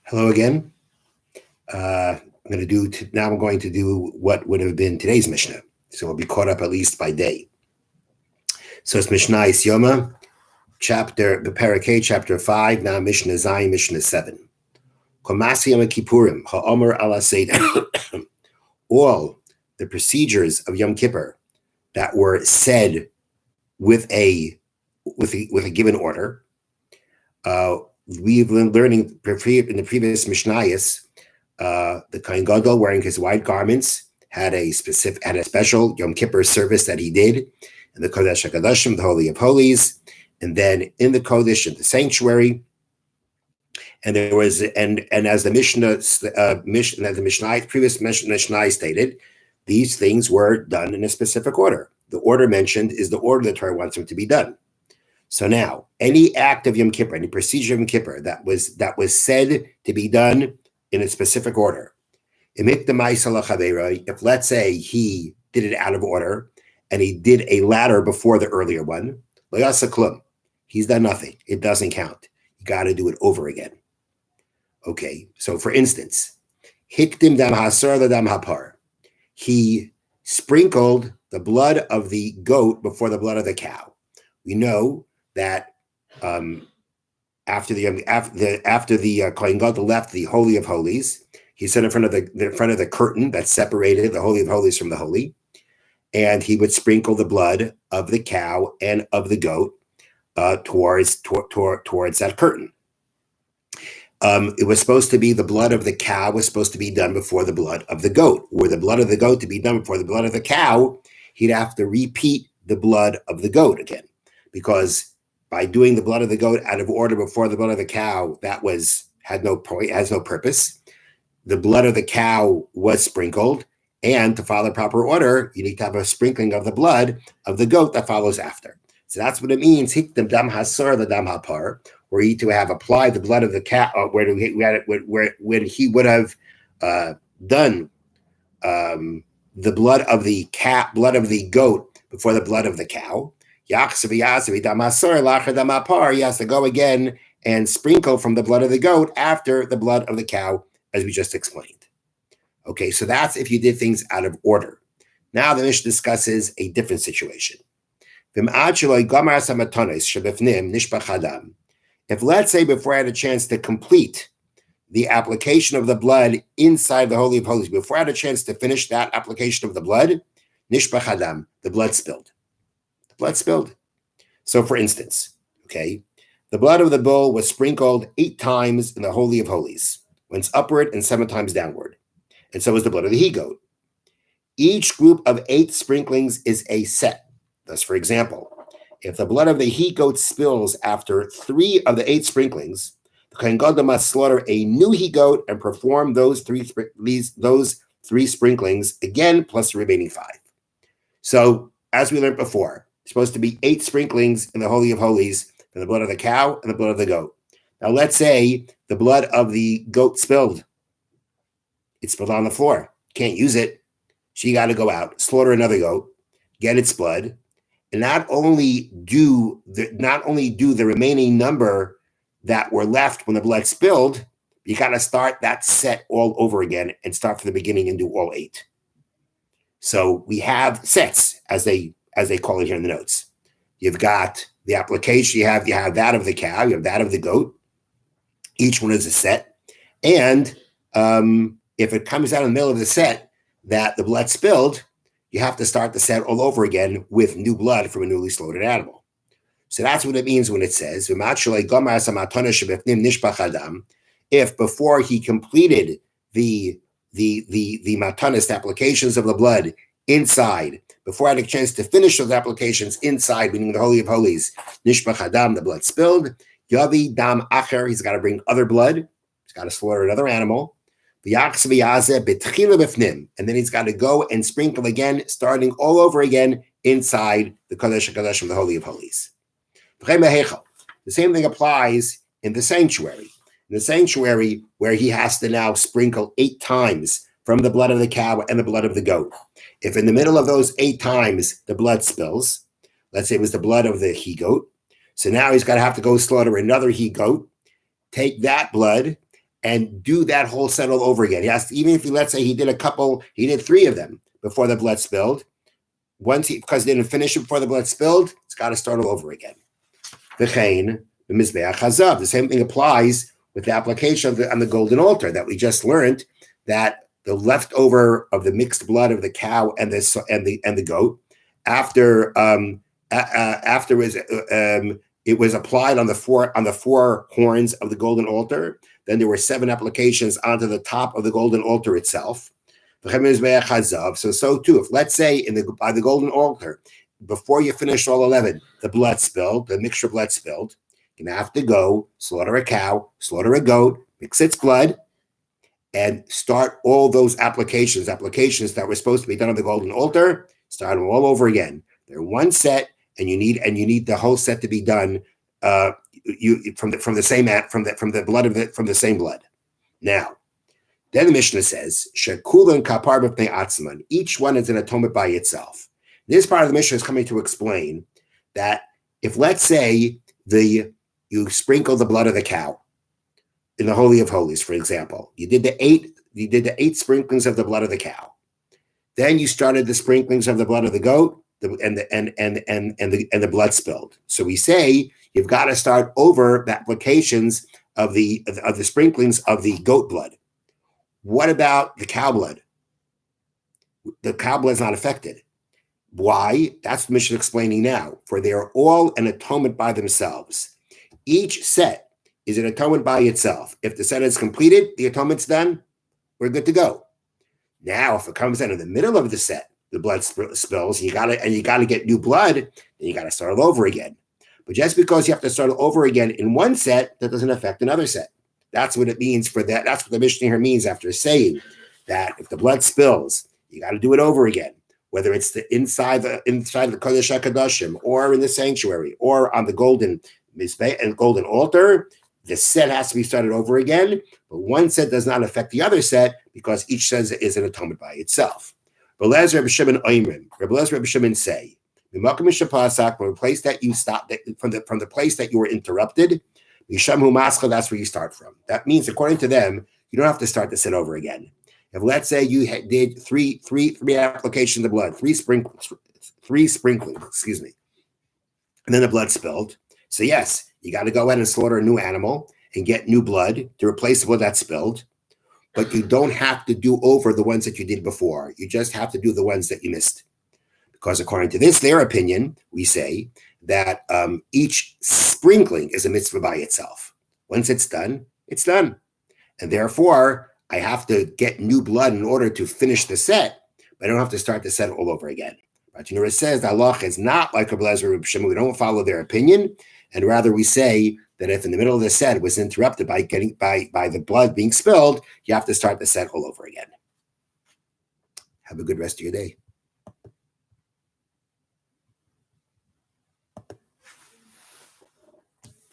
Hello again. I'm going to do what would have been today's Mishnah. So we'll be caught up at least by day. So it's Mishnah Yoma, the Parakeh, chapter 5, now Mishnah Zayin, Mishnah 7. Komasi Yom Kippurim, Ha'omer ala Seder. All the procedures of Yom Kippur that were said with a given order. We've been learning in the previous Mishnayos. The Kohen Gadol, wearing his white garments, had a special Yom Kippur service that he did in the Kodesh HaKadoshim, the Holy of Holies, and then in the Kodesh, in the sanctuary. And there was, and as the previous Mishnah stated, these things were done in a specific order. The order mentioned is the order the Torah wants them to be done. So now, any act of Yom Kippur, any procedure of Yom Kippur that was said to be done in a specific order. If let's say he did it out of order and he did a latter before the earlier one, he's done nothing. It doesn't count. You got to do it over again. Okay, so for instance, hikdim dam hasar ladam hapar. He sprinkled the blood of the goat before the blood of the cow. We know that after the Kohen Gadol left the Holy of Holies, he stood in front of the curtain that separated the Holy of Holies from the Holy, and he would sprinkle the blood of the cow and of the goat towards that curtain. It was supposed to be the blood of the cow was supposed to be done before the blood of the goat. Were the blood of the goat to be done before the blood of the cow, he'd have to repeat the blood of the goat again, because by doing the blood of the goat out of order before the blood of the cow, has no purpose. The blood of the cow was sprinkled, and to follow proper order, you need to have a sprinkling of the blood of the goat that follows after. So that's what it means. Hikdam dam hasar the dam hapar, where he to have applied the blood of the cow, when he would have done the blood of the goat before the blood of the cow. He has to go again and sprinkle from the blood of the goat after the blood of the cow, as we just explained. Okay, so that's if you did things out of order. Now the Mishnah discusses a different situation. If let's say before I had a chance to complete the application of the blood inside the Holy of Holies, before I had a chance to finish that application of the blood, nishbach adam, the blood spilled. So for instance, okay, the blood of the bull was sprinkled 8 times in the Holy of Holies, once upward and 7 times downward. And so is the blood of the he-goat. Each group of 8 sprinklings is a set. Thus, for example, if the blood of the he-goat spills after 3 of the 8 sprinklings, the Kohen Gadol must slaughter a new he-goat and perform those 3 sprinklings again, plus the remaining 5. So, as we learned before, it's supposed to be 8 sprinklings in the Holy of Holies for the blood of the cow and the blood of the goat. Now, let's say the blood of the goat spilled. It spilled on the floor. Can't use it. She got to go out, slaughter another goat, get its blood, and not only do the remaining number that were left when the blood spilled, you got to start that set all over again and start from the beginning and do all 8. So we have sets, as they call it here in the notes. You've got the application, you have that of the cow, you have that of the goat. Each one is a set. And if it comes out in the middle of the set that the blood spilled, you have to start the set all over again with new blood from a newly slaughtered animal. So that's what it means when it says, if before he completed the matanist applications of the blood inside, before I had a chance to finish those applications inside, meaning the Holy of Holies, nishbach adam, the blood spilled, yavi dam acher, he's got to bring other blood, he's got to slaughter another animal, and then he's got to go and sprinkle again, starting all over again inside the Kodesh HaKadosh of the Holy of Holies. The same thing applies in the sanctuary. In the sanctuary, where he has to now sprinkle 8 times from the blood of the cow and the blood of the goat. If in the middle of those 8 times the blood spills, let's say it was the blood of the he-goat, so now he's got to have to go slaughter another he-goat, take that blood, and do that whole set all over again. Yes, even if let's say he did 3 of them before the blood spilled. Because he didn't finish it before the blood spilled, it's got to start all over again. The same thing applies with the application on the golden altar that we just learned, that the leftover of the mixed blood of the cow and the goat, after it was applied on the 4 horns of the golden altar, then there were 7 applications onto the top of the golden altar itself. So too, if let's say by the golden altar, before you finish all 11, the mixture blood spilled, you're going to have to go slaughter a cow, slaughter a goat, mix its blood, and start all those applications that were supposed to be done on the golden altar, start them all over again. They're one set, and you need the whole set to be done from the same blood. Now, then the Mishnah says, "Shekulun kapar b'pnei atzman." Each one is an atonement by itself. This part of the Mishnah is coming to explain that if, let's say, you sprinkle the blood of the cow in the Holy of Holies, for example, you did the 8 sprinklings of the blood of the cow. Then you started the sprinklings of the blood of the goat, and the blood spilled. So we say you've got to start over the applications of the sprinklings of the goat blood. What about the cow blood? The cow blood is not affected. Why? That's the Mishnah explaining now. For they are all an atonement by themselves. Each set is an atonement by itself. If the set is completed, the atonement's done, we're good to go. Now, if it comes in the middle of the set, the blood spills, and you gotta get new blood, then you gotta start all over again. But just because you have to start all over again in one set, that doesn't affect another set. That's what it means for that. That's what the Mishnah here means after saying that if the blood spills, you got to do it over again, whether it's inside the Kodesh HaKadoshim or in the sanctuary or on the golden mizbeh and golden altar. The set has to be started over again, but one set does not affect the other set because each set is an atonement by itself. Rabbi Lezer, Rabbi Shimon Oimrim, Rabbi Lezer, Rabbi Shimon say, from the place that you stopped, from the place that you were interrupted. That's where you start from. That means, according to them, you don't have to start the set over again. If let's say you did three applications of blood, three sprinklings, and then the blood spilled. So yes, you got to go ahead and slaughter a new animal and get new blood to replace the blood that spilled. But you don't have to do over the ones that you did before. You just have to do the ones that you missed. Because according to their opinion, we say that each sprinkling is a mitzvah by itself. Once it's done, it's done. And therefore, I have to get new blood in order to finish the set, but I don't have to start the set all over again. But it says the halacha is not like Rabbi Lezer, Rabbi Shimon. We don't follow their opinion, and rather we say that if in the middle of the set was interrupted by the blood being spilled, you have to start the set all over again. Have a good rest of your day.